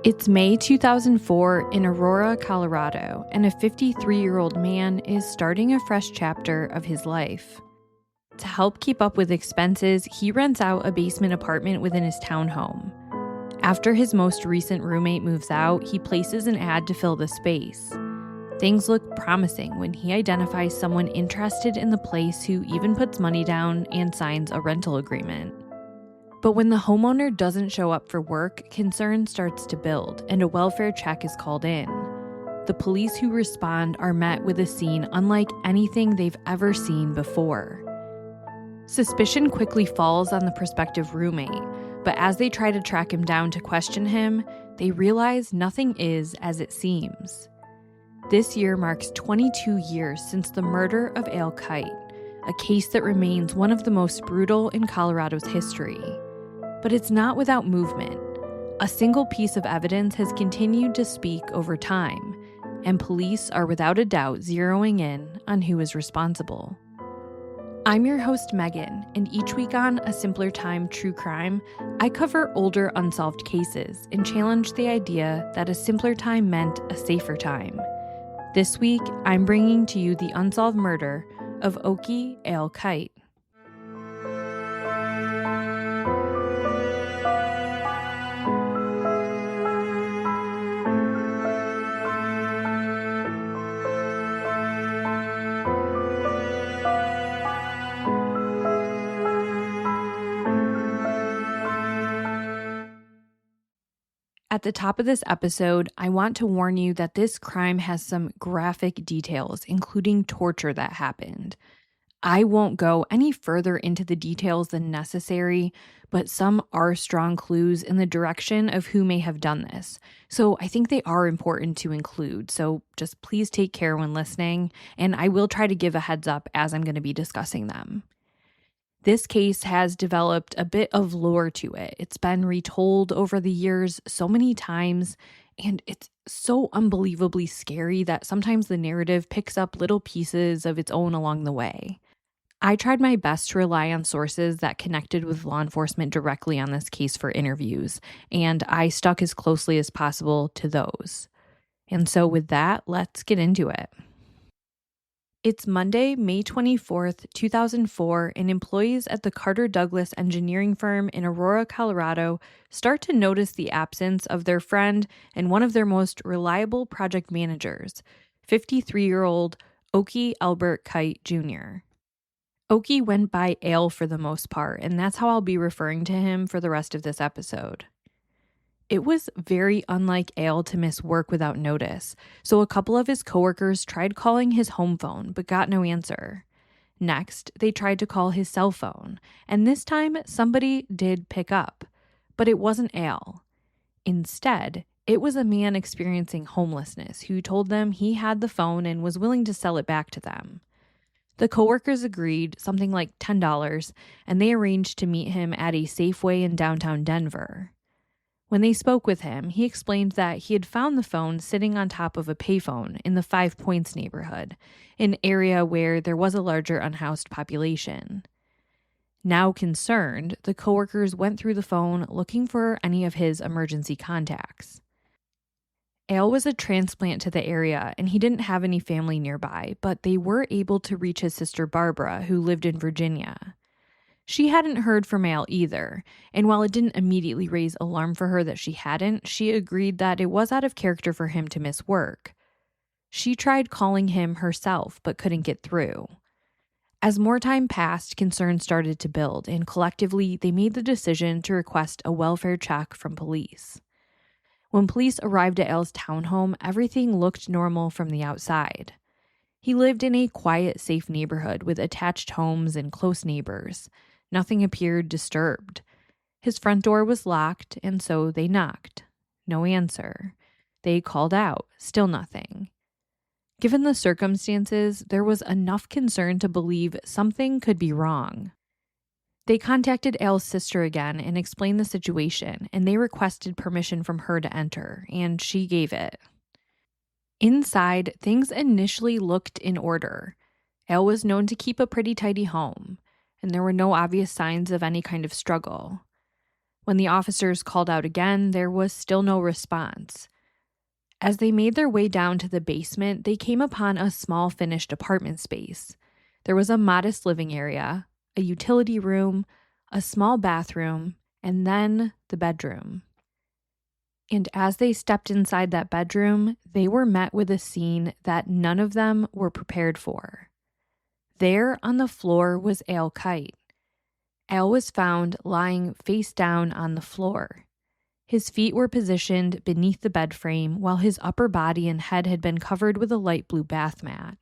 It's May 2004 in Aurora, Colorado, and a 53-year-old man is starting a fresh chapter of his life. To help keep up with expenses, he rents out a basement apartment within his townhome. After his most recent roommate moves out, he places an ad to fill the space. Things look promising when he identifies someone interested in the place who even puts money down and signs a rental agreement. But when the homeowner doesn't show up for work, concern starts to build, and a welfare check is called in. The police who respond are met with a scene unlike anything they've ever seen before. Suspicion quickly falls on the prospective roommate, but as they try to track him down to question him, they realize nothing is as it seems. This year marks 22 years since the murder of Kite, a case that remains one of the most brutal in Colorado's history. But it's not without movement. A single piece of evidence has continued to speak over time, and police are without a doubt zeroing in on who is responsible. I'm your host, Megan, and each week on A Simpler Time True Crime, I cover older unsolved cases and challenge the idea that a simpler time meant a safer time. This week, I'm bringing to you the unsolved murder of Oakey Kite. At the top of this episode, I want to warn you that this crime has some graphic details, including torture that happened. I won't go any further into the details than necessary, but some are strong clues in the direction of who may have done this. So I think they are important to include. So just please take care when listening, and I will try to give a heads up as I'm going to be discussing them. This case has developed a bit of lore to it. It's been retold over the years so many times, and it's so unbelievably scary that sometimes the narrative picks up little pieces of its own along the way. I tried my best to rely on sources that connected with law enforcement directly on this case for interviews, and I stuck as closely as possible to those. And so with that, let's get into it. It's Monday, May 24th, 2004, and employees at the Carter Douglas engineering firm in Aurora, Colorado, start to notice the absence of their friend and one of their most reliable project managers, 53-year-old Oakey Albert Kite Jr. Oakey went by Ale for the most part, and that's how I'll be referring to him for the rest of this episode. It was very unlike Ale to miss work without notice, so a couple of his coworkers tried calling his home phone but got no answer. Next, they tried to call his cell phone, and this time somebody did pick up, but it wasn't Ale. Instead, it was a man experiencing homelessness who told them he had the phone and was willing to sell it back to them. The coworkers agreed, something like $10, and they arranged to meet him at a Safeway in downtown Denver. When they spoke with him, he explained that he had found the phone sitting on top of a payphone in the 5 Points neighborhood, an area where there was a larger unhoused population. Now concerned, the coworkers went through the phone looking for any of his emergency contacts. Ale was a transplant to the area, and he didn't have any family nearby, but they were able to reach his sister Barbara, who lived in Virginia. She hadn't heard from Ale either, and while it didn't immediately raise alarm for her that she hadn't, she agreed that it was out of character for him to miss work. She tried calling him herself, but couldn't get through. As more time passed, concerns started to build, and collectively, they made the decision to request a welfare check from police. When police arrived at Ale's townhome, everything looked normal from the outside. He lived in a quiet, safe neighborhood with attached homes and close neighbors. Nothing appeared disturbed. His front door was locked, and so they knocked. No answer. They called out. Still nothing. Given the circumstances, there was enough concern to believe something could be wrong. They contacted Ale's sister again and explained the situation, and they requested permission from her to enter, and she gave it. Inside, things initially looked in order. Ale was known to keep a pretty tidy home, and there were no obvious signs of any kind of struggle. When the officers called out again, there was still no response. As they made their way down to the basement, they came upon a small finished apartment space. There was a modest living area, a utility room, a small bathroom, and then the bedroom. And as they stepped inside that bedroom, they were met with a scene that none of them were prepared for. There on the floor was Kite. Al was found lying face down on the floor. His feet were positioned beneath the bed frame, while his upper body and head had been covered with a light blue bath mat.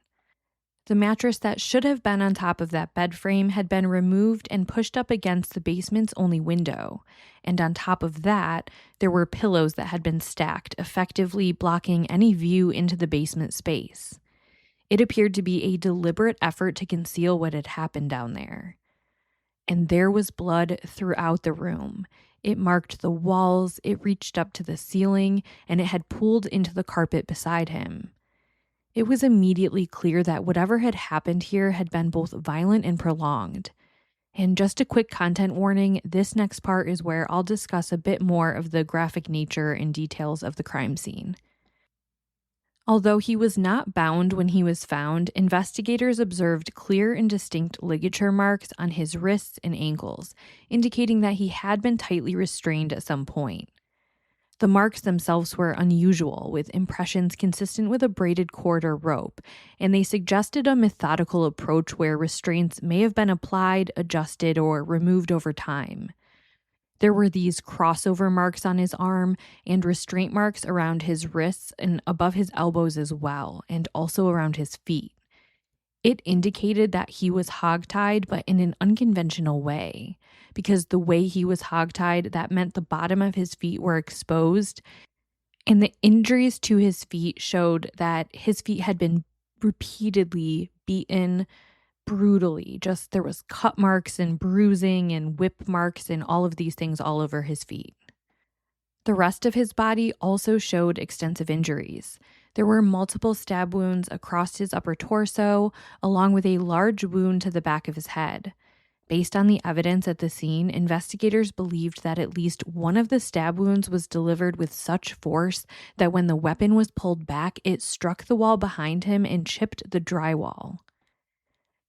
The mattress that should have been on top of that bed frame had been removed and pushed up against the basement's only window, and on top of that, there were pillows that had been stacked, effectively blocking any view into the basement space. It appeared to be a deliberate effort to conceal what had happened down there. And there was blood throughout the room. It marked the walls, it reached up to the ceiling, and it had pooled into the carpet beside him. It was immediately clear that whatever had happened here had been both violent and prolonged. And just a quick content warning, this next part is where I'll discuss a bit more of the graphic nature and details of the crime scene. Although he was not bound when he was found, investigators observed clear and distinct ligature marks on his wrists and ankles, indicating that he had been tightly restrained at some point. The marks themselves were unusual, with impressions consistent with a braided cord or rope, and they suggested a methodical approach where restraints may have been applied, adjusted, or removed over time. There were these crossover marks on his arm and restraint marks around his wrists and above his elbows as well, and also around his feet. It indicated that he was hogtied, but in an unconventional way, because the way he was hogtied, that meant the bottom of his feet were exposed, and the injuries to his feet showed that his feet had been repeatedly beaten, brutally. Just there was cut marks and bruising and whip marks and all of these things all over his feet. The rest of his body also showed extensive injuries. There were multiple stab wounds across his upper torso, along with a large wound to the back of his head. Based on the evidence at the scene, investigators believed that at least one of the stab wounds was delivered with such force that when the weapon was pulled back, it struck the wall behind him and chipped the drywall.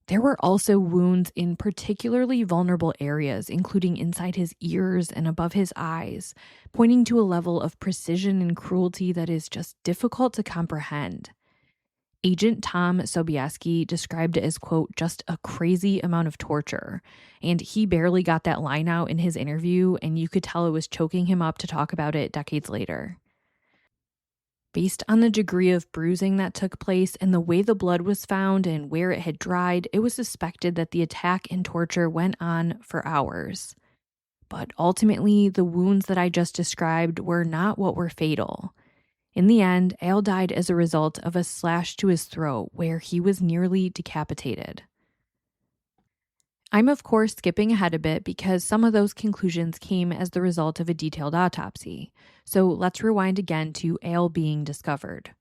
There were also wounds in particularly vulnerable areas, including inside his ears and above his eyes, pointing to a level of precision and cruelty that is just difficult to comprehend. Agent Tom Sobieski described it as, quote, just a crazy amount of torture, and he barely got that line out in his interview, and you could tell it was choking him up to talk about it decades later. Based on the degree of bruising that took place and the way the blood was found and where it had dried, it was suspected that the attack and torture went on for hours. But ultimately, the wounds that I just described were not what were fatal. In the end, Al died as a result of a slash to his throat where he was nearly decapitated. I'm of course skipping ahead a bit because some of those conclusions came as the result of a detailed autopsy, so let's rewind again to Al being discovered.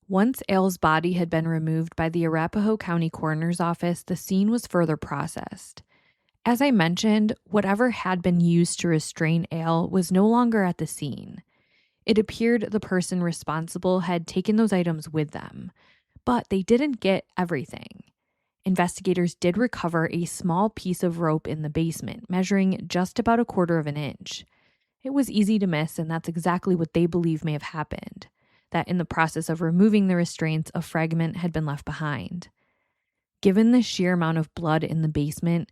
Once Al's body had been removed by the Arapahoe County Coroner's Office, the scene was further processed. As I mentioned, whatever had been used to restrain Al was no longer at the scene. It appeared the person responsible had taken those items with them, but they didn't get everything. Investigators did recover a small piece of rope in the basement, measuring just about 1/4 inch. It was easy to miss, and that's exactly what they believe may have happened, that in the process of removing the restraints, a fragment had been left behind. Given the sheer amount of blood in the basement,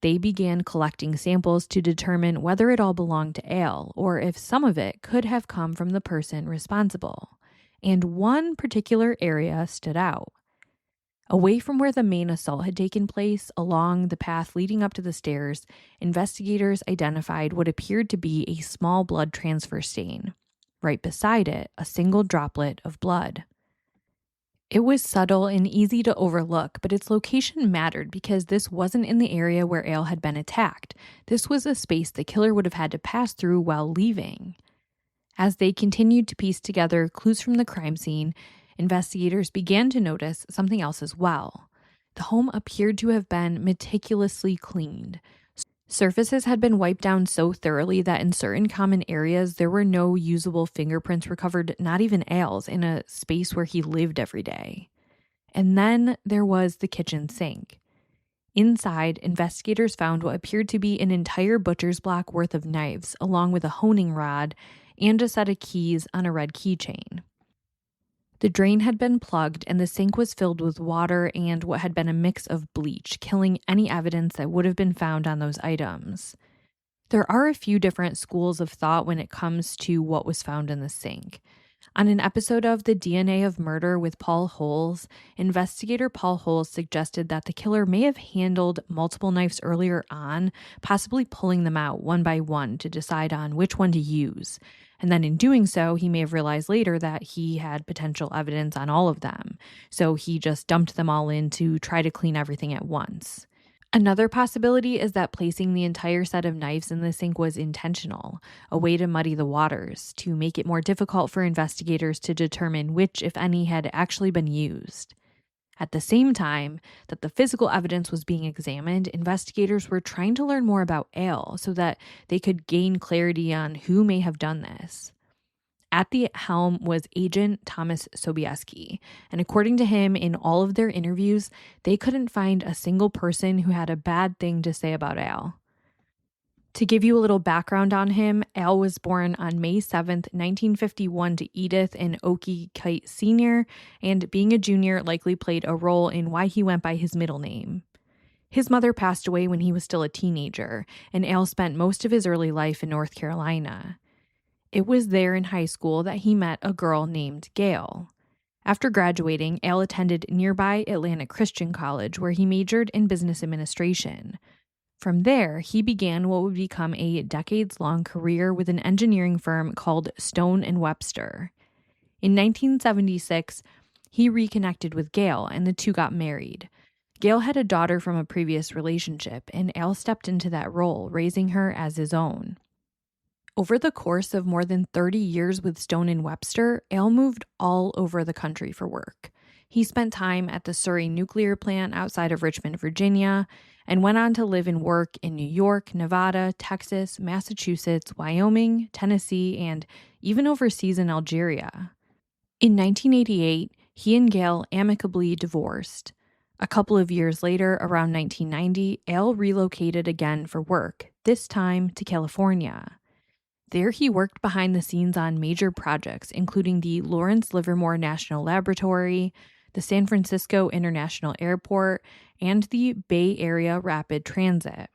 they began collecting samples to determine whether it all belonged to Al, or if some of it could have come from the person responsible. And one particular area stood out. Away from where the main assault had taken place, along the path leading up to the stairs, investigators identified what appeared to be a small blood transfer stain. Right beside it, a single droplet of blood. It was subtle and easy to overlook, but its location mattered because this wasn't in the area where Al had been attacked. This was a space the killer would have had to pass through while leaving. As they continued to piece together clues from the crime scene, investigators began to notice something else as well. The home appeared to have been meticulously cleaned. Surfaces had been wiped down so thoroughly that in certain common areas, there were no usable fingerprints recovered, not even Al's, in a space where he lived every day. And then there was the kitchen sink. Inside, investigators found what appeared to be an entire butcher's block worth of knives, along with a honing rod and a set of keys on a red keychain. The drain had been plugged and the sink was filled with water and what had been a mix of bleach, killing any evidence that would have been found on those items. There are a few different schools of thought when it comes to what was found in the sink. On an episode of The DNA of Murder with Paul Holes, investigator Paul Holes suggested that the killer may have handled multiple knives earlier on, possibly pulling them out one by one to decide on which one to use. And then in doing so, he may have realized later that he had potential evidence on all of them. So he just dumped them all in to try to clean everything at once. Another possibility is that placing the entire set of knives in the sink was intentional, a way to muddy the waters, to make it more difficult for investigators to determine which, if any, had actually been used. At the same time that the physical evidence was being examined, investigators were trying to learn more about Al so that they could gain clarity on who may have done this. At the helm was Agent Thomas Sobieski, and according to him, in all of their interviews, they couldn't find a single person who had a bad thing to say about Al. To give you a little background on him, Al was born on May 7th, 1951 to Edith and Oakey Kite Sr., and being a junior likely played a role in why he went by his middle name. His mother passed away when he was still a teenager, and Al spent most of his early life in North Carolina. It was there in high school that he met a girl named Gail. After graduating, Al attended nearby Atlanta Christian College, where he majored in business administration. From there, he began what would become a decades-long career with an engineering firm called Stone and Webster. In 1976, he reconnected with Gail, and the two got married. Gail had a daughter from a previous relationship, and Al stepped into that role, raising her as his own. Over the course of more than 30 years with Stone and Webster, Al moved all over the country for work. He spent time at the Surrey nuclear plant outside of Richmond, Virginia, and went on to live and work in New York, Nevada, Texas, Massachusetts, Wyoming, Tennessee, and even overseas in Algeria. In 1988, he and Gail amicably divorced. A couple of years later, around 1990, Al relocated again for work, this time to California. There he worked behind the scenes on major projects, including the Lawrence Livermore National Laboratory, the San Francisco International Airport, and the Bay Area Rapid Transit.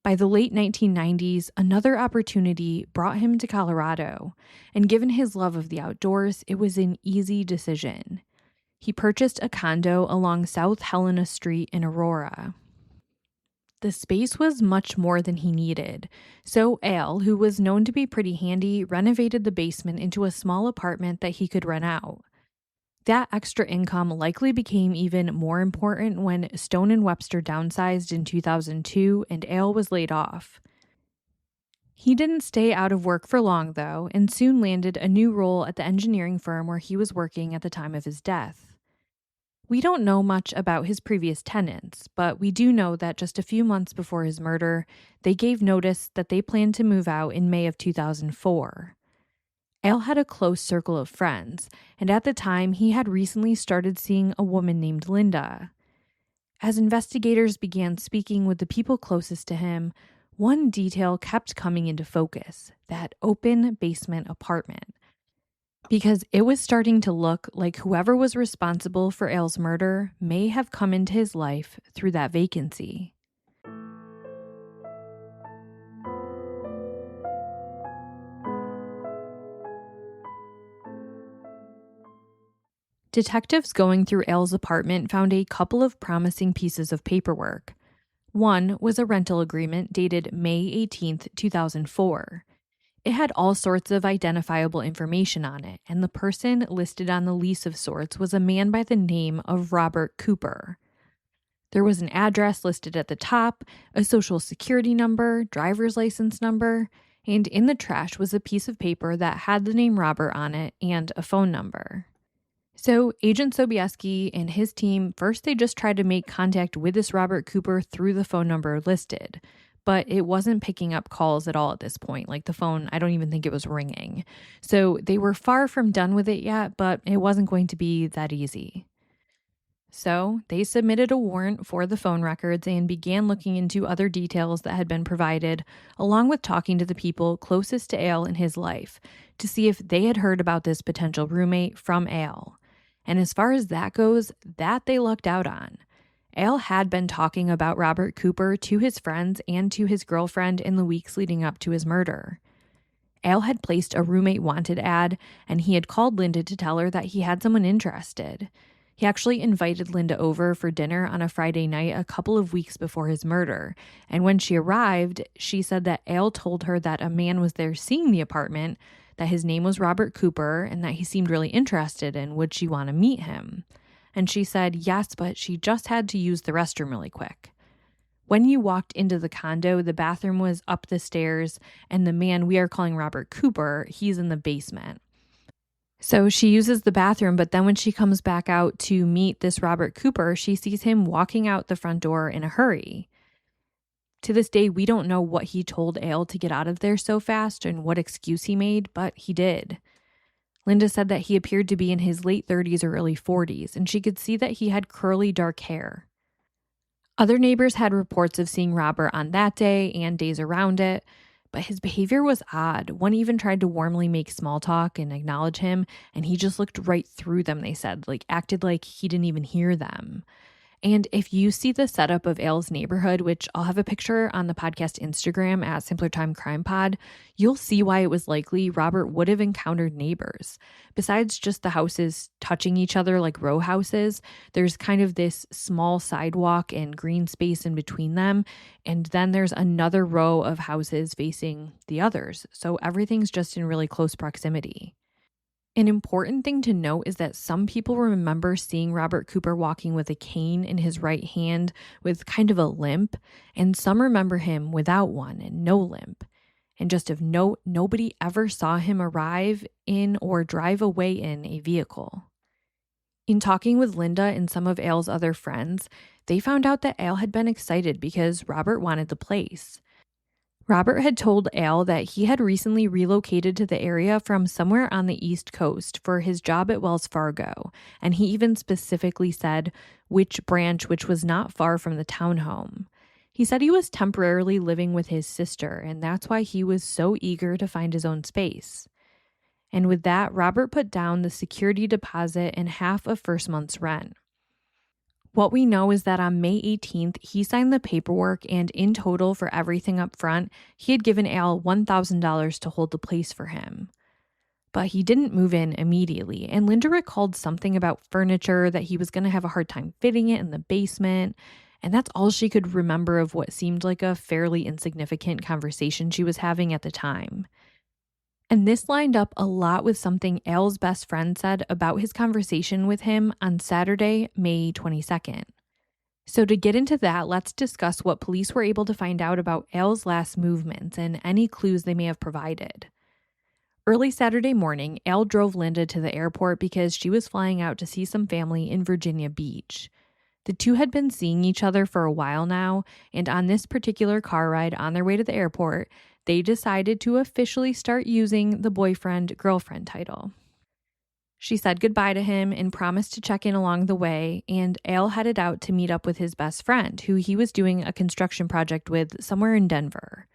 By the late 1990s, another opportunity brought him to Colorado, and given his love of the outdoors, it was an easy decision. He purchased a condo along South Helena Street in Aurora. The space was much more than he needed, so Al, who was known to be pretty handy, renovated the basement into a small apartment that he could rent out. That extra income likely became even more important when Stone and Webster downsized in 2002 and Al was laid off. He didn't stay out of work for long, though, and soon landed a new role at the engineering firm where he was working at the time of his death. We don't know much about his previous tenants, but we do know that just a few months before his murder, they gave notice that they planned to move out in May of 2004. Al had a close circle of friends, and at the time, he had recently started seeing a woman named Linda. As investigators began speaking with the people closest to him, one detail kept coming into focus: that open basement apartment. Because it was starting to look like whoever was responsible for Al's murder may have come into his life through that vacancy. Detectives going through Al's apartment found a couple of promising pieces of paperwork. One was a rental agreement dated May 18, 2004. It had all sorts of identifiable information on it, and the person listed on the lease of sorts was a man by the name of Robert Cooper. There was an address listed at the top, a social security number, driver's license number, and in the trash was a piece of paper that had the name Robert on it and a phone number. So Agent Sobieski and his team, first they just tried to make contact with this Robert Cooper through the phone number listed, but it wasn't picking up calls at all at this point. Like the phone, I don't even think it was ringing. So they were far from done with it yet, but it wasn't going to be that easy. So they submitted a warrant for the phone records and began looking into other details that had been provided, along with talking to the people closest to Ale in his life to see if they had heard about this potential roommate from Ale. And as far as that goes, that they lucked out on. Ale had been talking about Robert Cooper to his friends and to his girlfriend in the weeks leading up to his murder. Ale had placed a roommate wanted ad, and he had called Linda to tell her that he had someone interested. He actually invited Linda over for dinner on a Friday night a couple of weeks before his murder, and when she arrived, she said that Ale told her that a man was there seeing the apartment, that his name was Robert Cooper, and that he seemed really interested and would she want to meet him. And she said yes, but she just had to use the restroom really quick. When you walked into the condo, the bathroom was up the stairs, and the man we are calling Robert Cooper, he's in the basement. So she uses the bathroom, but then when she comes back out to meet this Robert Cooper, she sees him walking out the front door in a hurry. To this day, we don't know what he told Ale to get out of there so fast and what excuse he made, but he did. Linda said that he appeared to be in his late 30s or early 40s, and she could see that he had curly dark hair. Other neighbors had reports of seeing Robert on that day and days around it, but his behavior was odd. One even tried to warmly make small talk and acknowledge him, and he just looked right through them, they said, like acted like he didn't even hear them. And if you see the setup of Ale's neighborhood, which I'll have a picture on the podcast Instagram at Simpler Time Crime Pod, you'll see why it was likely Robert would have encountered neighbors. Besides just the houses touching each other like row houses, there's kind of this small sidewalk and green space in between them. And then there's another row of houses facing the others. So everything's just in really close proximity. An important thing to note is that some people remember seeing Robert Cooper walking with a cane in his right hand with kind of a limp, and some remember him without one and no limp. And just of note, nobody ever saw him arrive in or drive away in a vehicle. In talking with Linda and some of Ale's other friends, they found out that Ale had been excited because Robert wanted the place. Robert had told Ale that he had recently relocated to the area from somewhere on the East Coast for his job at Wells Fargo, and he even specifically said which branch, which was not far from the townhome. He said he was temporarily living with his sister, and that's why he was so eager to find his own space. And with that, Robert put down the security deposit and half of first month's rent. What we know is that on May 18th, he signed the paperwork, and in total for everything up front, he had given Al $1,000 to hold the place for him. But he didn't move in immediately, and Linda recalled something about furniture, that he was going to have a hard time fitting it in the basement, and that's all she could remember of what seemed like a fairly insignificant conversation she was having at the time. And this lined up a lot with something Al's best friend said about his conversation with him on Saturday, May 22nd. So to get into that, let's discuss what police were able to find out about Al's last movements and any clues they may have provided. Early Saturday morning, Al drove Linda to the airport because she was flying out to see some family in Virginia Beach. The two had been seeing each other for a while now, and on this particular car ride on their way to the airport, they decided to officially start using the boyfriend-girlfriend title. She said goodbye to him and promised to check in along the way, and Al headed out to meet up with his best friend, who he was doing a construction project with somewhere in Denver.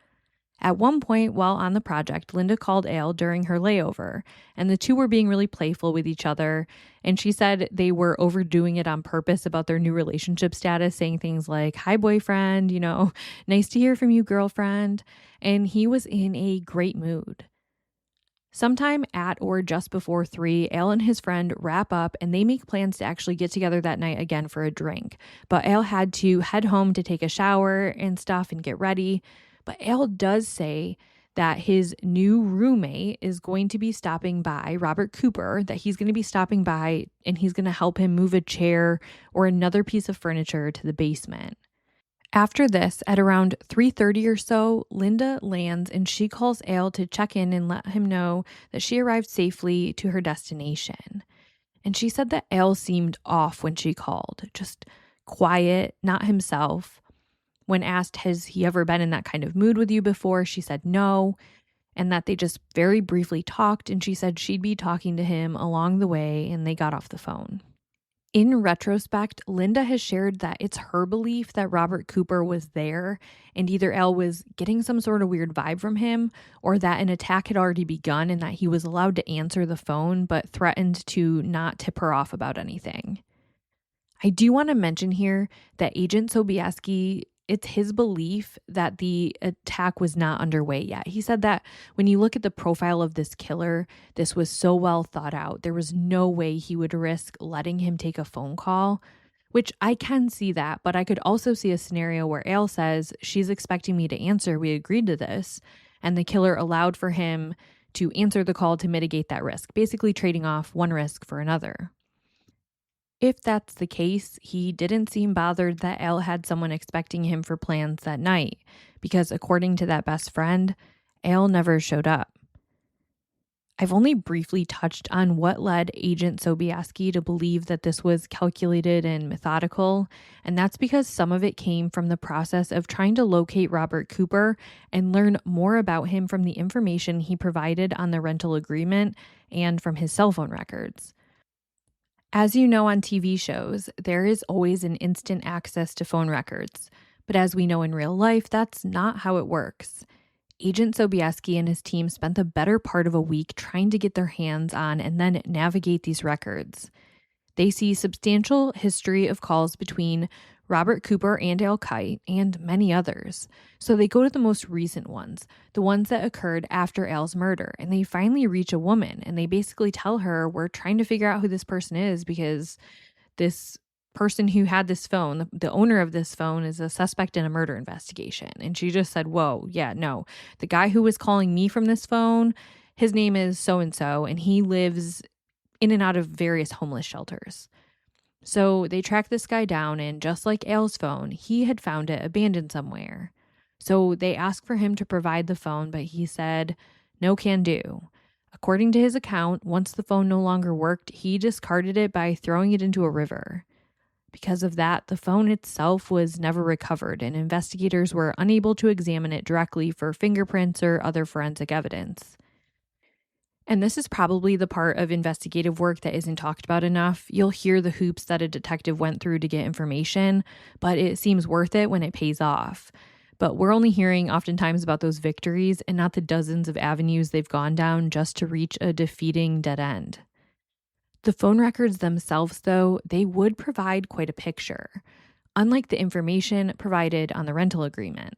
At one point while on the project, Linda called Al during her layover, and the two were being really playful with each other, and she said they were overdoing it on purpose about their new relationship status, saying things like, "Hi, boyfriend, nice to hear from you, girlfriend," and he was in a great mood. Sometime at or just before 3, Al and his friend wrap up and they make plans to actually get together that night again for a drink, but Al had to head home to take a shower and stuff and get ready. But Al does say that his new roommate is going to be stopping by, Robert Cooper, that he's going to be stopping by and he's going to help him move a chair or another piece of furniture to the basement. After this, at around 3:30 or so, Linda lands and she calls Al to check in and let him know that she arrived safely to her destination. And she said that Al seemed off when she called, just quiet, not himself. When asked, has he ever been in that kind of mood with you before, she said no, and that they just very briefly talked, and she said she'd be talking to him along the way, and they got off the phone. In retrospect, Linda has shared that it's her belief that Robert Cooper was there and either Al was getting some sort of weird vibe from him or that an attack had already begun and that he was allowed to answer the phone but threatened to not tip her off about anything. I do want to mention here that Agent Sobieski, it's his belief that the attack was not underway yet. He said that when you look at the profile of this killer, this was so well thought out. There was no way he would risk letting him take a phone call, which I can see that, but I could also see a scenario where Al says, she's expecting me to answer. We agreed to this. And the killer allowed for him to answer the call to mitigate that risk, basically trading off one risk for another. If that's the case, he didn't seem bothered that Al had someone expecting him for plans that night, because according to that best friend, Al never showed up. I've only briefly touched on what led Agent Sobieski to believe that this was calculated and methodical, and that's because some of it came from the process of trying to locate Robert Cooper and learn more about him from the information he provided on the rental agreement and from his cell phone records. As you know on TV shows, there is always an instant access to phone records. But as we know in real life, that's not how it works. Agent Sobieski and his team spent the better part of a week trying to get their hands on and then navigate these records. They see substantial history of calls between Robert Cooper and Al Kite and many others. So they go to the most recent ones, the ones that occurred after Al's murder, and they finally reach a woman and they basically tell her, we're trying to figure out who this person is because this person who had this phone, the owner of this phone, is a suspect in a murder investigation. And she just said, whoa, yeah, no. The guy who was calling me from this phone, his name is so-and-so, and he lives in and out of various homeless shelters. So they track this guy down, and just like Al's phone, he had found it abandoned somewhere. So they asked for him to provide the phone, but he said, no can do. According to his account, once the phone no longer worked, he discarded it by throwing it into a river. Because of that, the phone itself was never recovered, and investigators were unable to examine it directly for fingerprints or other forensic evidence. And this is probably the part of investigative work that isn't talked about enough. You'll hear the hoops that a detective went through to get information, but it seems worth it when it pays off. But we're only hearing oftentimes about those victories and not the dozens of avenues they've gone down just to reach a defeating dead end. The phone records themselves, though, they would provide quite a picture, unlike the information provided on the rental agreement.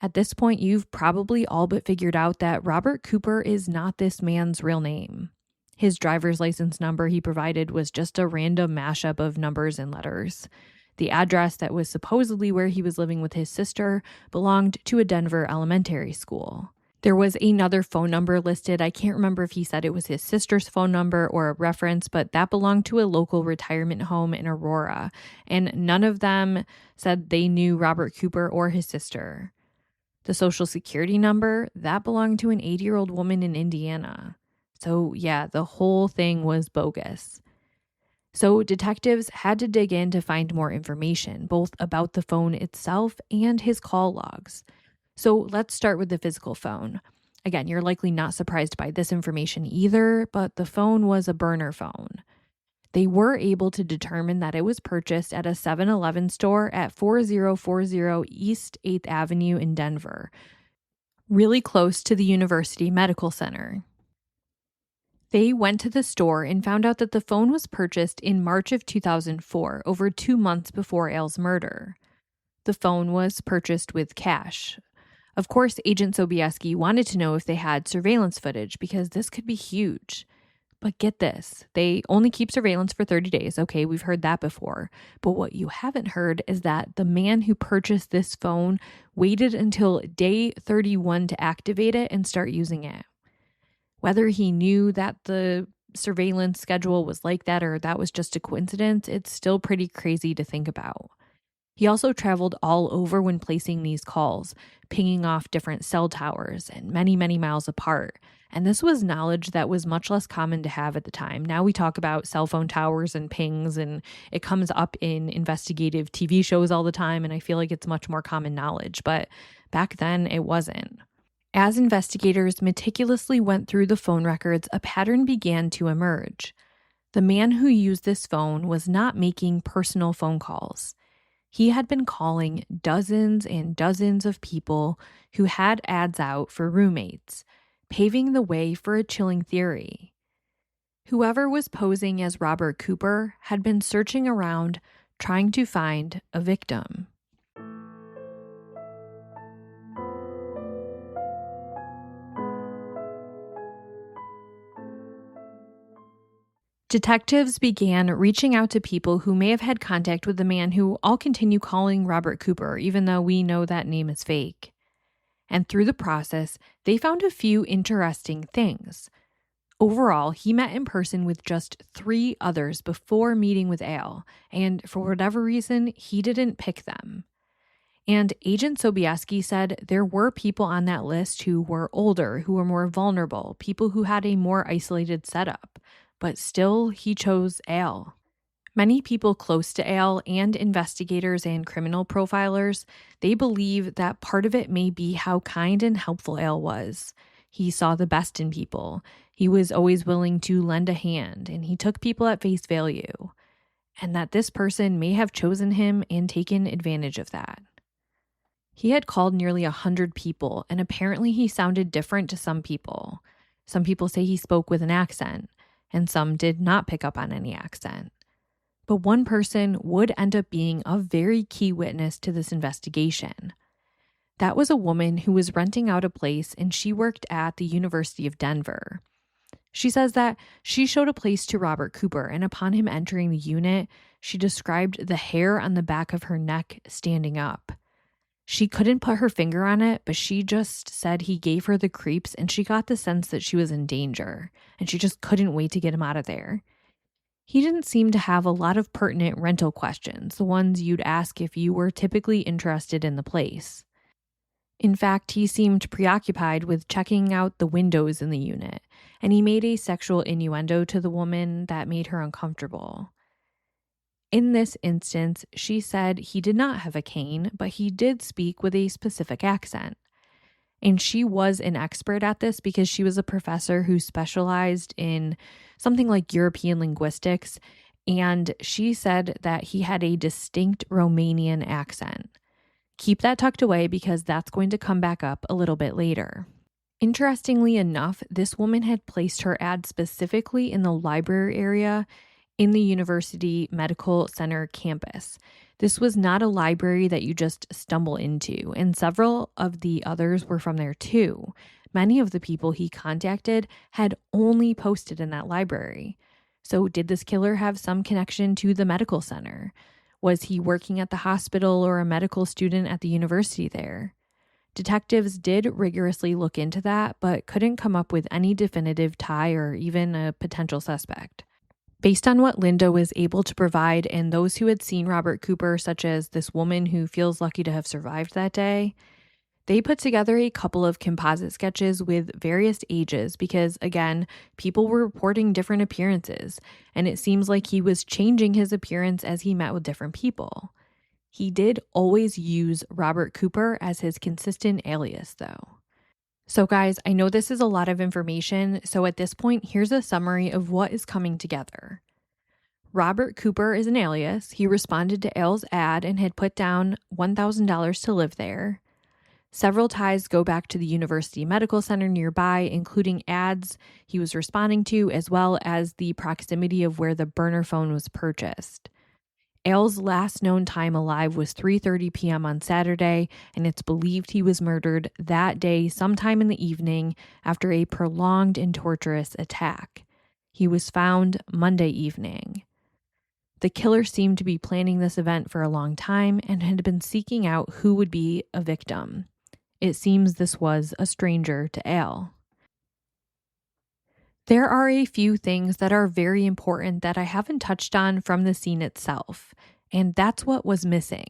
At this point, you've probably all but figured out that Robert Cooper is not this man's real name. His driver's license number he provided was just a random mashup of numbers and letters. The address that was supposedly where he was living with his sister belonged to a Denver elementary school. There was another phone number listed. I can't remember if he said it was his sister's phone number or a reference, but that belonged to a local retirement home in Aurora, and none of them said they knew Robert Cooper or his sister. The social security number, that belonged to an 80-year-old woman in Indiana. So yeah, the whole thing was bogus. So detectives had to dig in to find more information, both about the phone itself and his call logs. So let's start with the physical phone. Again, you're likely not surprised by this information either, but the phone was a burner phone. They were able to determine that it was purchased at a 7-Eleven store at 4040 East 8th Avenue in Denver, really close to the University Medical Center. They went to the store and found out that the phone was purchased in March of 2004, over 2 months before Al's murder. The phone was purchased with cash. Of course, Agent Sobieski wanted to know if they had surveillance footage because this could be huge. But get this, they only keep surveillance for 30 days. Okay, we've heard that before. But what you haven't heard is that the man who purchased this phone waited until day 31 to activate it and start using it. Whether he knew that the surveillance schedule was like that or that was just a coincidence, it's still pretty crazy to think about. He also traveled all over when placing these calls, pinging off different cell towers and many, many miles apart. And this was knowledge that was much less common to have at the time. Now we talk about cell phone towers and pings, and it comes up in investigative TV shows all the time. And I feel like it's much more common knowledge. But back then, it wasn't. As investigators meticulously went through the phone records, a pattern began to emerge. The man who used this phone was not making personal phone calls. He had been calling dozens and dozens of people who had ads out for roommates, paving the way for a chilling theory. Whoever was posing as Robert Cooper had been searching around trying to find a victim. Detectives began reaching out to people who may have had contact with the man who all continue calling Robert Cooper, even though we know that name is fake. And through the process, they found a few interesting things. Overall, he met in person with just 3 others before meeting with Al, and for whatever reason, he didn't pick them. And Agent Sobieski said there were people on that list who were older, who were more vulnerable, people who had a more isolated setup. But still, he chose Al. Many people close to Al and investigators and criminal profilers, they believe that part of it may be how kind and helpful Al was. He saw the best in people. He was always willing to lend a hand, and he took people at face value. And that this person may have chosen him and taken advantage of that. He had called nearly 100 people, and apparently he sounded different to some people. Some people say he spoke with an accent, and some did not pick up on any accent. But one person would end up being a very key witness to this investigation. That was a woman who was renting out a place, and she worked at the University of Denver. She says that she showed a place to Robert Cooper, and upon him entering the unit, she described the hair on the back of her neck standing up. She couldn't put her finger on it, but she just said he gave her the creeps, and she got the sense that she was in danger, and she just couldn't wait to get him out of there. He didn't seem to have a lot of pertinent rental questions, the ones you'd ask if you were typically interested in the place. In fact, he seemed preoccupied with checking out the windows in the unit, and he made a sexual innuendo to the woman that made her uncomfortable. In this instance, she said he did not have a cane, but he did speak with a specific accent. And she was an expert at this because she was a professor who specialized in something like European linguistics, and she said that he had a distinct Romanian accent. Keep that tucked away because that's going to come back up a little bit later. Interestingly enough, this woman had placed her ad specifically in the library area in the University Medical Center campus. This was not a library that you just stumble into, and several of the others were from there too. Many of the people he contacted had only posted in that library. So did this killer have some connection to the medical center? Was he working at the hospital or a medical student at the university there? Detectives did rigorously look into that, but couldn't come up with any definitive tie or even a potential suspect. Based on what Linda was able to provide and those who had seen Robert Cooper, such as this woman who feels lucky to have survived that day, they put together a couple of composite sketches with various ages because, again, people were reporting different appearances, and it seems like he was changing his appearance as he met with different people. He did always use Robert Cooper as his consistent alias, though. So guys, I know this is a lot of information, so at this point, here's a summary of what is coming together. Robert Cooper is an alias. He responded to Al's ad and had put down $1,000 to live there. Several ties go back to the University Medical Center nearby, including ads he was responding to, as well as the proximity of where the burner phone was purchased. Al's last known time alive was 3:30 p.m. on Saturday, and it's believed he was murdered that day sometime in the evening after a prolonged and torturous attack. He was found Monday evening. The killer seemed to be planning this event for a long time and had been seeking out who would be a victim. It seems this was a stranger to Al. There are a few things that are very important that I haven't touched on from the scene itself, and that's what was missing.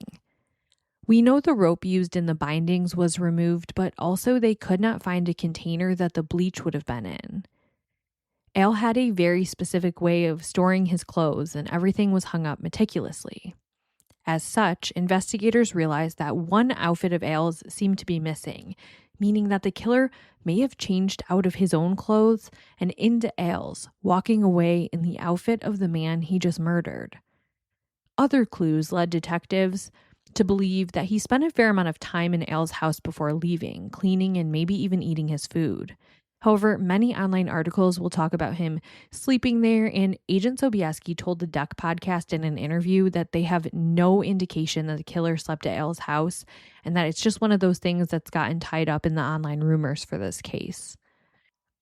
We know the rope used in the bindings was removed, but also they could not find a container that the bleach would have been in. Al had a very specific way of storing his clothes, and everything was hung up meticulously. As such, investigators realized that one outfit of Al's seemed to be missing, meaning that the killer may have changed out of his own clothes and into Al's, walking away in the outfit of the man he just murdered. Other clues led detectives to believe that he spent a fair amount of time in Al's house before leaving, cleaning and maybe even eating his food. However, many online articles will talk about him sleeping there, and Agent Sobieski told the Duck podcast in an interview that they have no indication that the killer slept at Al's house, and that it's just one of those things that's gotten tied up in the online rumors for this case.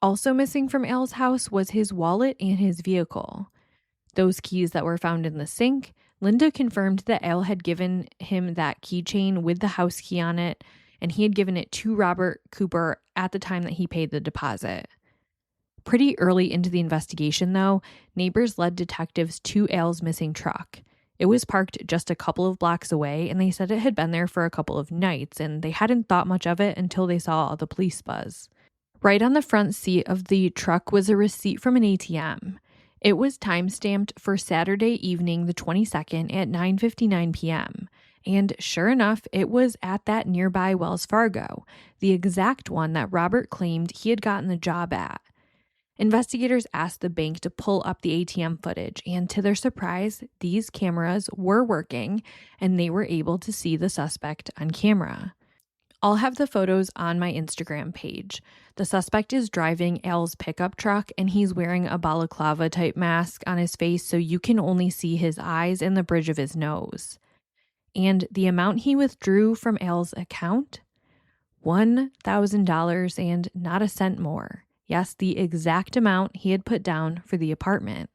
Also missing from Al's house was his wallet and his vehicle. Those keys that were found in the sink, Linda confirmed that Al had given him that keychain with the house key on it, and he had given it to Robert Cooper at the time that he paid the deposit. Pretty early into the investigation, though, neighbors led detectives to Al's missing truck. It was parked just a couple of blocks away, and they said it had been there for a couple of nights, and they hadn't thought much of it until they saw all the police buzz. Right on the front seat of the truck was a receipt from an ATM. It was time-stamped for Saturday evening, the 22nd at 9:59 p.m., and sure enough, it was at that nearby Wells Fargo, the exact one that Robert claimed he had gotten the job at. Investigators asked the bank to pull up the ATM footage, and to their surprise, these cameras were working, and they were able to see the suspect on camera. I'll have the photos on my Instagram page. The suspect is driving Al's pickup truck, and he's wearing a balaclava type mask on his face, so you can only see his eyes and the bridge of his nose. And the amount he withdrew from Al's account? $1,000 and not a cent more. Yes, the exact amount he had put down for the apartment.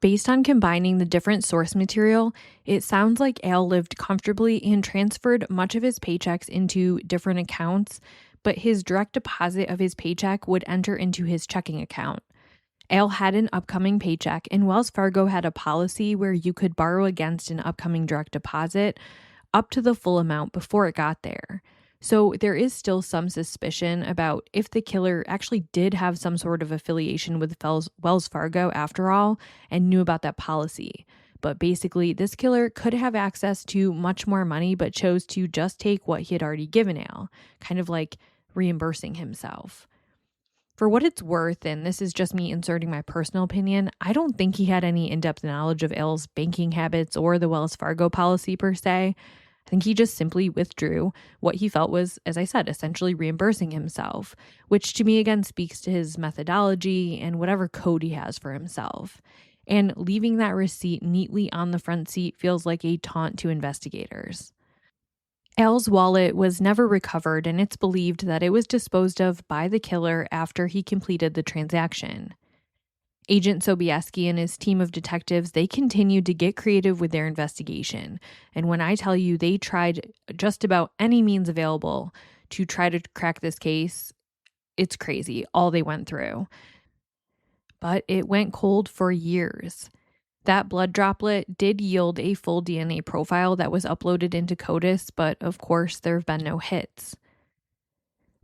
Based on combining the different source material, it sounds like Al lived comfortably and transferred much of his paychecks into different accounts, but his direct deposit of his paycheck would enter into his checking account. Al had an upcoming paycheck, and Wells Fargo had a policy where you could borrow against an upcoming direct deposit up to the full amount before it got there. So there is still some suspicion about if the killer actually did have some sort of affiliation with Wells Fargo after all and knew about that policy. But basically, this killer could have access to much more money but chose to just take what he had already given Al, kind of like reimbursing himself. For what it's worth, and this is just me inserting my personal opinion, I don't think he had any in-depth knowledge of Al's banking habits or the Wells Fargo policy per se. I think he just simply withdrew what he felt was, as I said, essentially reimbursing himself, which to me again speaks to his methodology and whatever code he has for himself. And leaving that receipt neatly on the front seat feels like a taunt to investigators. Al's wallet was never recovered, and it's believed that it was disposed of by the killer after he completed the transaction. Agent Sobieski and his team of detectives, they continued to get creative with their investigation. And when I tell you they tried just about any means available to try to crack this case, it's crazy, all they went through. But it went cold for years. That blood droplet did yield a full DNA profile that was uploaded into CODIS, but of course there have been no hits.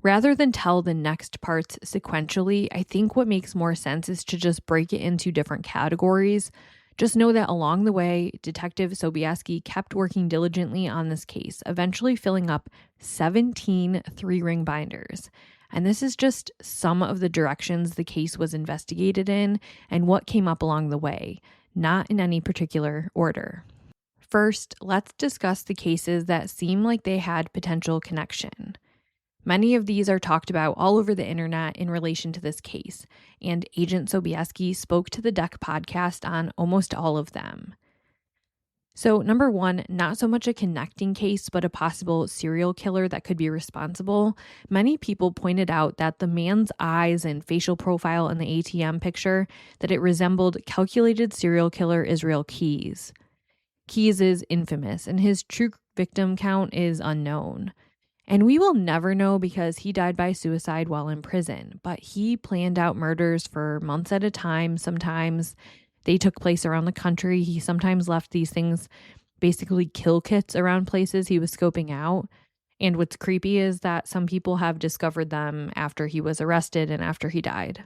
Rather than tell the next parts sequentially, I think what makes more sense is to just break it into different categories. Just know that along the way, Detective Sobieski kept working diligently on this case, eventually filling up 17 three-ring binders. And this is just some of the directions the case was investigated in and what came up along the way, not in any particular order. First, let's discuss the cases that seem like they had potential connection. Many of these are talked about all over the internet in relation to this case, and Agent Sobieski spoke to the Duck podcast on almost all of them. So, number one, not so much a connecting case, but a possible serial killer that could be responsible. Many people pointed out that the man's eyes and facial profile in the ATM picture, that it resembled calculated serial killer Israel Keyes. Keyes is infamous, and his true victim count is unknown. And we will never know because he died by suicide while in prison, but he planned out murders for months at a time. Sometimes they took place around the country. He sometimes left these things basically kill kits around places he was scoping out. And what's creepy is that some people have discovered them after he was arrested and after he died.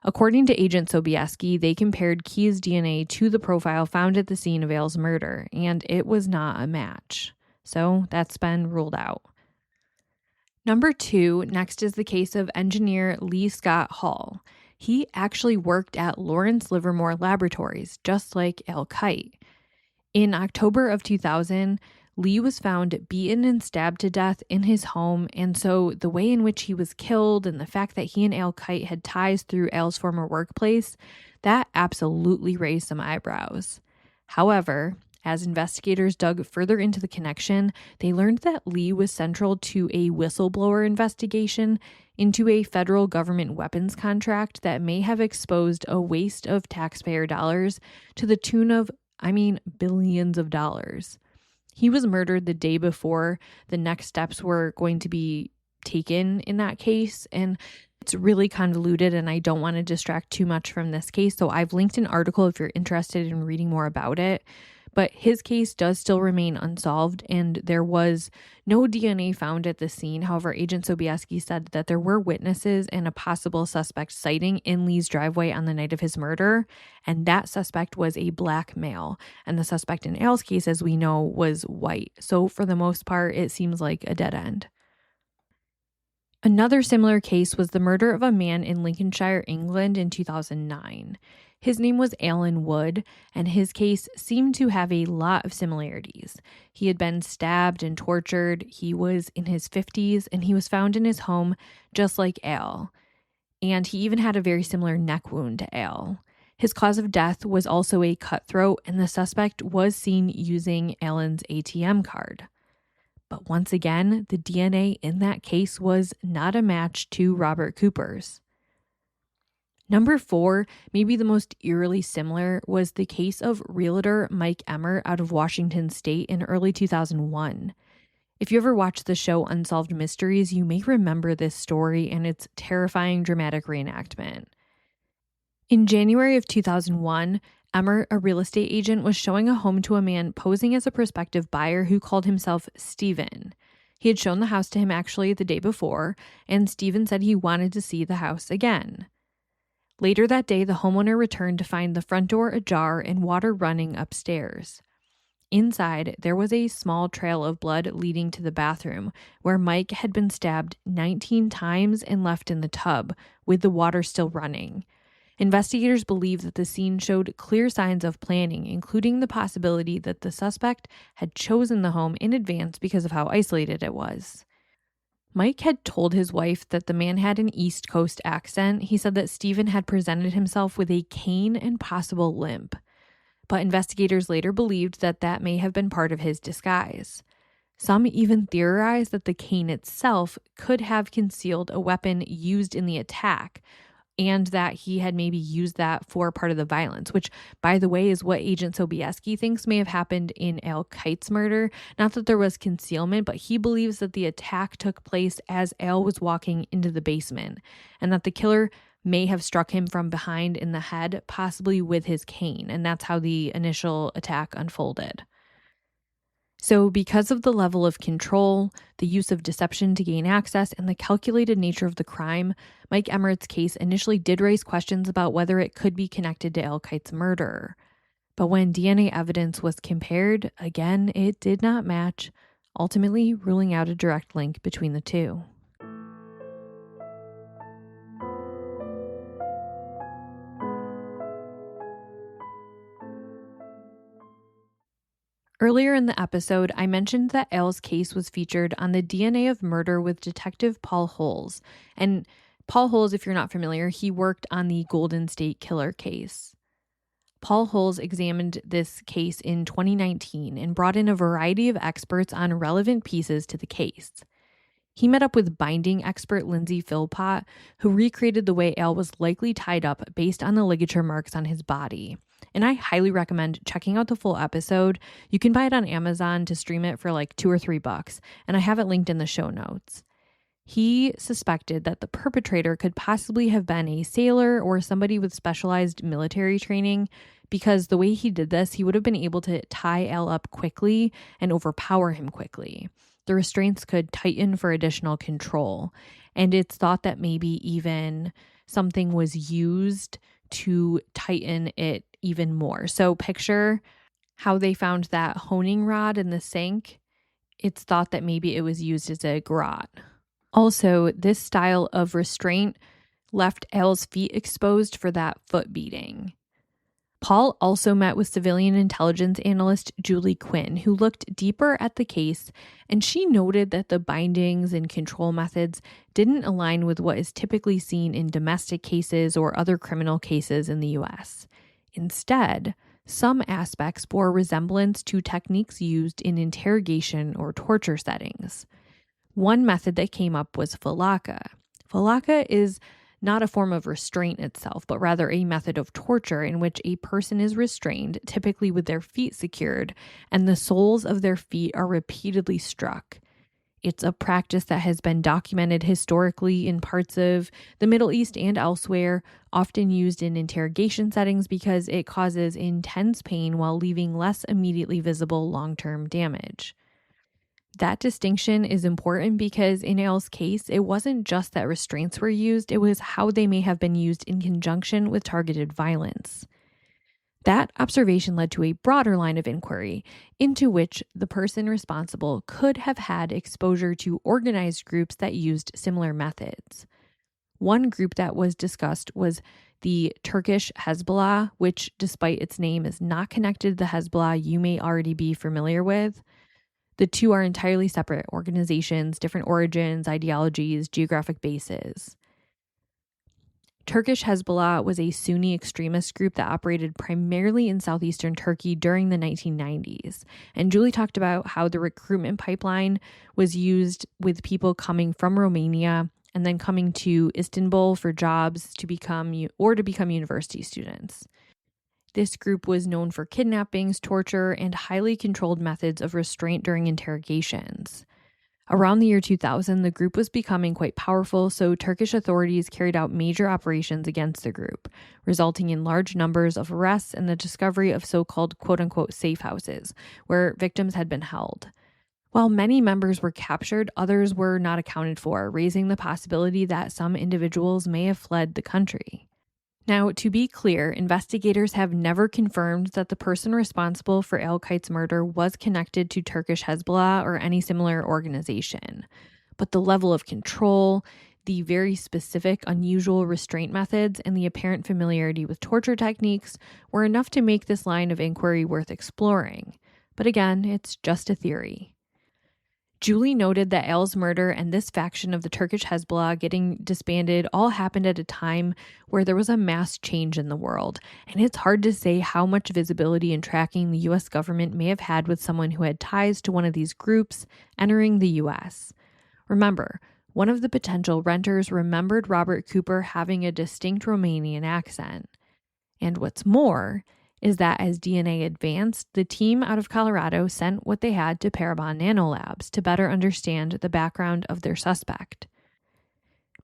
According to Agent Sobieski, they compared Key's DNA to the profile found at the scene of Ailes' murder, and it was not a match. So that's been ruled out. Number 2, next is the case of engineer Lee Scott Hall. He actually worked at Lawrence Livermore Laboratories, just like Kite. In October of 2000, Lee was found beaten and stabbed to death in his home, and so the way in which he was killed and the fact that he and Kite had ties through Ailes' former workplace, that absolutely raised some eyebrows. However, as investigators dug further into the connection, they learned that Lee was central to a whistleblower investigation into a federal government weapons contract that may have exposed a waste of taxpayer dollars to the tune of, billions of dollars. He was murdered the day before the next steps were going to be taken in that case, and it's really convoluted, and I don't want to distract too much from this case, so I've linked an article if you're interested in reading more about it. But his case does still remain unsolved, and there was no DNA found at the scene. However, Agent Sobieski said that there were witnesses and a possible suspect sighting in Lee's driveway on the night of his murder, and that suspect was a black male. And the suspect in Ailes' case, as we know, was white. So for the most part, it seems like a dead end. Another similar case was the murder of a man in Lincolnshire, England in 2009. His name was Alan Wood, and his case seemed to have a lot of similarities. He had been stabbed and tortured, he was in his 50s, and he was found in his home just like Al. And he even had a very similar neck wound to Al. His cause of death was also a cutthroat, and the suspect was seen using Alan's ATM card. But once again, the DNA in that case was not a match to Robert Cooper's. Number 4, maybe the most eerily similar, was the case of realtor Mike Emmer out of Washington State in early 2001. If you ever watched the show Unsolved Mysteries, you may remember this story and its terrifying dramatic reenactment. In January of 2001, Emmer, a real estate agent, was showing a home to a man posing as a prospective buyer who called himself Steven. He had shown the house to him actually the day before, and Steven said he wanted to see the house again. Later that day, the homeowner returned to find the front door ajar and water running upstairs. Inside, there was a small trail of blood leading to the bathroom, where Mike had been stabbed 19 times and left in the tub, with the water still running. Investigators believe that the scene showed clear signs of planning, including the possibility that the suspect had chosen the home in advance because of how isolated it was. Mike had told his wife that the man had an East Coast accent. He said that Steven had presented himself with a cane and possible limp. But investigators later believed that that may have been part of his disguise. Some even theorized that the cane itself could have concealed a weapon used in the attack, and that he had maybe used that for part of the violence, which, by the way, is what Agent Sobieski thinks may have happened in Al Kite's murder. Not that there was concealment, but he believes that the attack took place as Al was walking into the basement, and that the killer may have struck him from behind in the head, possibly with his cane, and that's how the initial attack unfolded. So because of the level of control, the use of deception to gain access, and the calculated nature of the crime, Mike Emmert's case initially did raise questions about whether it could be connected to Al Kite's murder. But when DNA evidence was compared, again, it did not match, ultimately ruling out a direct link between the two. Earlier in the episode, I mentioned that Al's case was featured on the DNA of Murder with Detective Paul Holes. And Paul Holes, if you're not familiar, he worked on the Golden State Killer case. Paul Holes examined this case in 2019 and brought in a variety of experts on relevant pieces to the case. He met up with binding expert Lindsay Philpott, who recreated the way Al was likely tied up based on the ligature marks on his body. And I highly recommend checking out the full episode. You can buy it on Amazon to stream it for like $2 or $3, and I have it linked in the show notes. He suspected that the perpetrator could possibly have been a sailor or somebody with specialized military training because the way he did this, he would have been able to tie Al up quickly and overpower him quickly. The restraints could tighten for additional control, and it's thought that maybe even something was used to tighten it even more. So picture how they found that honing rod in the sink. It's thought that maybe it was used as a garrote. Also, this style of restraint left Al's feet exposed for that foot beating. Paul also met with civilian intelligence analyst Julie Quinn, who looked deeper at the case, and she noted that the bindings and control methods didn't align with what is typically seen in domestic cases or other criminal cases in the U.S. Instead, some aspects bore resemblance to techniques used in interrogation or torture settings. One method that came up was falaka. Falaka is not a form of restraint itself, but rather a method of torture in which a person is restrained, typically with their feet secured, and the soles of their feet are repeatedly struck. It's a practice that has been documented historically in parts of the Middle East and elsewhere, often used in interrogation settings because it causes intense pain while leaving less immediately visible long-term damage. That distinction is important because in Al's case, it wasn't just that restraints were used, it was how they may have been used in conjunction with targeted violence. That observation led to a broader line of inquiry into which the person responsible could have had exposure to organized groups that used similar methods. One group that was discussed was the Turkish Hezbollah, which, despite its name, is not connected to the Hezbollah you may already be familiar with. The two are entirely separate organizations, different origins, ideologies, geographic bases. Turkish Hezbollah was a Sunni extremist group that operated primarily in southeastern Turkey during the 1990s. And Julie talked about how the recruitment pipeline was used with people coming from Romania and then coming to Istanbul for jobs to become university students. This group was known for kidnappings, torture, and highly controlled methods of restraint during interrogations. Around the year 2000, the group was becoming quite powerful, so Turkish authorities carried out major operations against the group, resulting in large numbers of arrests and the discovery of so-called quote-unquote safe houses, where victims had been held. While many members were captured, others were not accounted for, raising the possibility that some individuals may have fled the country. Now, to be clear, investigators have never confirmed that the person responsible for Al Kite's murder was connected to Turkish Hezbollah or any similar organization. But the level of control, the very specific, unusual restraint methods, and the apparent familiarity with torture techniques were enough to make this line of inquiry worth exploring. But again, it's just a theory. Julie noted that Al's murder and this faction of the Turkish Hezbollah getting disbanded all happened at a time where there was a mass change in the world, and it's hard to say how much visibility and tracking the U.S. government may have had with someone who had ties to one of these groups entering the U.S. Remember, one of the potential renters remembered Robert Cooper having a distinct Romanian accent. And what's more is that as DNA advanced, the team out of Colorado sent what they had to Parabon Nanolabs to better understand the background of their suspect.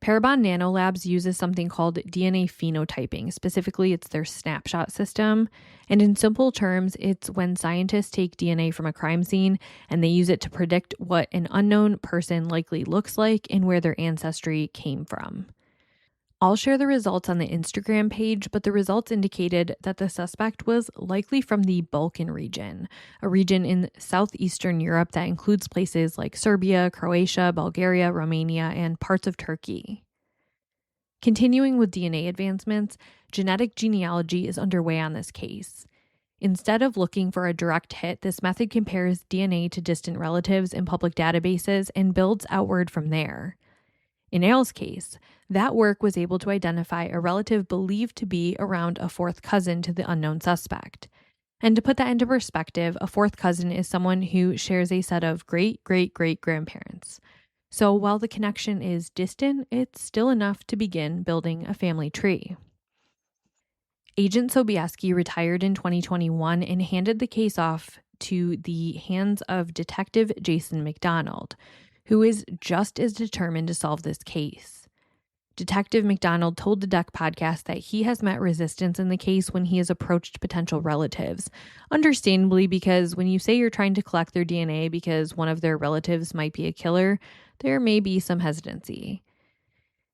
Parabon Nanolabs uses something called DNA phenotyping. Specifically, it's their snapshot system. And in simple terms, it's when scientists take DNA from a crime scene and they use it to predict what an unknown person likely looks like and where their ancestry came from. I'll share the results on the Instagram page, but the results indicated that the suspect was likely from the Balkan region, a region in southeastern Europe that includes places like Serbia, Croatia, Bulgaria, Romania, and parts of Turkey. Continuing with DNA advancements, genetic genealogy is underway on this case. Instead of looking for a direct hit, this method compares DNA to distant relatives in public databases and builds outward from there. In Al's case, that work was able to identify a relative believed to be around a fourth cousin to the unknown suspect. And to put that into perspective, a fourth cousin is someone who shares a set of great-great-great-grandparents. So while the connection is distant, it's still enough to begin building a family tree. Agent Sobieski retired in 2021 and handed the case off to the hands of Detective Jason McDonald, who is just as determined to solve this case. Detective McDonald told the Duck podcast that he has met resistance in the case when he has approached potential relatives. Understandably, because when you say you're trying to collect their DNA because one of their relatives might be a killer, there may be some hesitancy.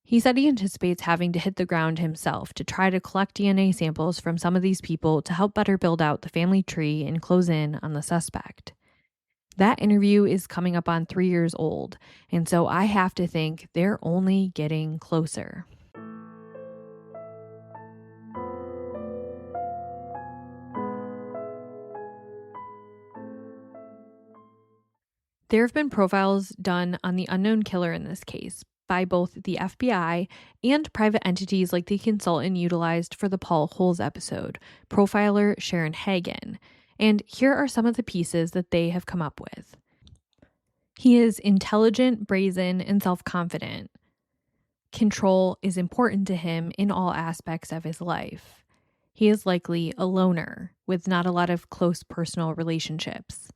He said he anticipates having to hit the ground himself to try to collect DNA samples from some of these people to help better build out the family tree and close in on the suspect. That interview is coming up on 3 years old, and so I have to think they're only getting closer. There have been profiles done on the unknown killer in this case by both the FBI and private entities like the consultant utilized for the Paul Holes episode, profiler Sharon Hagen. And here are some of the pieces that they have come up with. He is intelligent, brazen, and self-confident. Control is important to him in all aspects of his life. He is likely a loner with not a lot of close personal relationships.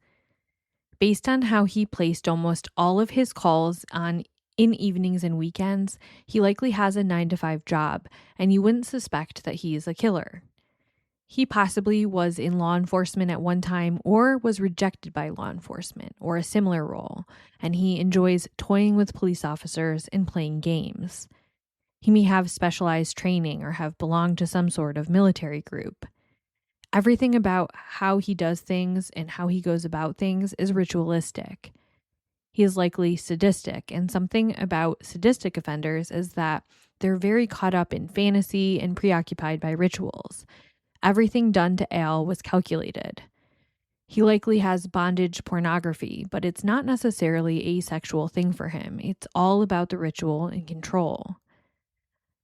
Based on how he placed almost all of his calls in evenings and weekends, he likely has a 9-to-5 job, and you wouldn't suspect that he is a killer. He possibly was in law enforcement at one time or was rejected by law enforcement or a similar role, and he enjoys toying with police officers and playing games. He may have specialized training or have belonged to some sort of military group. Everything about how he does things and how he goes about things is ritualistic. He is likely sadistic, and something about sadistic offenders is that they're very caught up in fantasy and preoccupied by rituals. Everything done to Al was calculated. He likely has bondage pornography, but it's not necessarily a sexual thing for him. It's all about the ritual and control.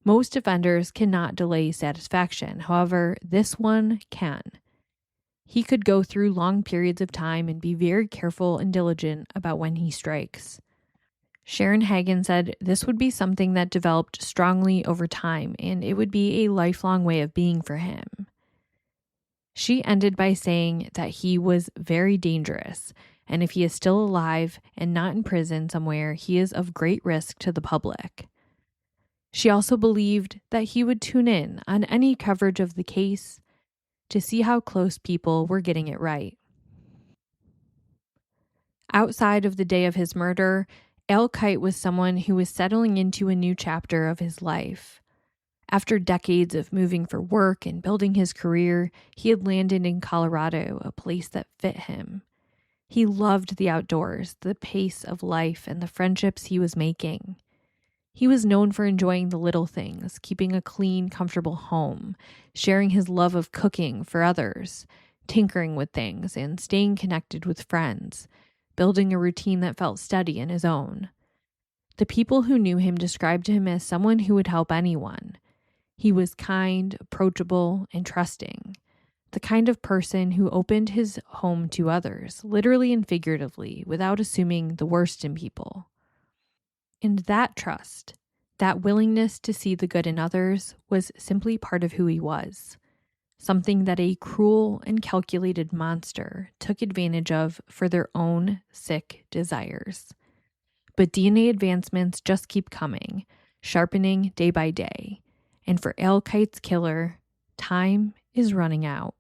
Most offenders cannot delay satisfaction. However, this one can. He could go through long periods of time and be very careful and diligent about when he strikes. Sharon Hagen said this would be something that developed strongly over time, and it would be a lifelong way of being for him. She ended by saying that he was very dangerous, and if he is still alive and not in prison somewhere, he is of great risk to the public. She also believed that he would tune in on any coverage of the case to see how close people were getting it right. Outside of the day of his murder, Al Kite was someone who was settling into a new chapter of his life. After decades of moving for work and building his career, he had landed in Colorado, a place that fit him. He loved the outdoors, the pace of life, and the friendships he was making. He was known for enjoying the little things, keeping a clean, comfortable home, sharing his love of cooking for others, tinkering with things, and staying connected with friends, building a routine that felt steady in his own. The people who knew him described him as someone who would help anyone. He was kind, approachable, and trusting, the kind of person who opened his home to others, literally and figuratively, without assuming the worst in people. And that trust, that willingness to see the good in others, was simply part of who he was, something that a cruel and calculated monster took advantage of for their own sick desires. But DNA advancements just keep coming, sharpening day by day. And for Al Kite's killer, time is running out.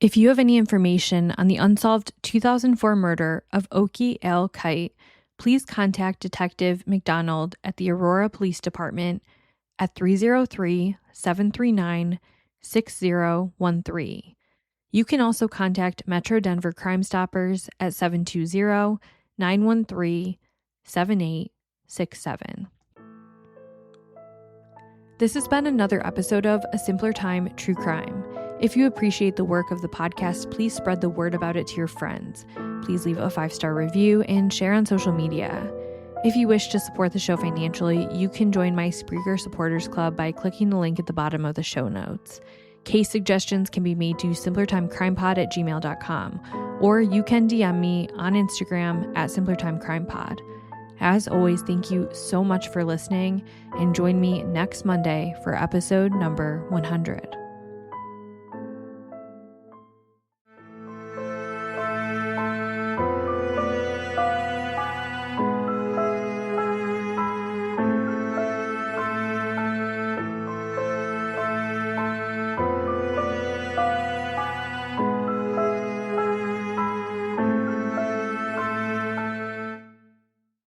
If you have any information on the unsolved 2004 murder of Oakey Al Kite, please contact Detective McDonald at the Aurora Police Department at 303-739-6013. You can also contact Metro Denver Crime Stoppers at 720-913-7867. This has been another episode of A Simpler Time True Crime. If you appreciate the work of the podcast, please spread the word about it to your friends. Please leave a 5-star review and share on social media. If you wish to support the show financially, you can join my Spreaker Supporters Club by clicking the link at the bottom of the show notes. Case suggestions can be made to simplertimecrimepod@gmail.com, or you can DM me on Instagram at simplertimecrimepod. As always, thank you so much for listening, and join me next Monday for episode number 100.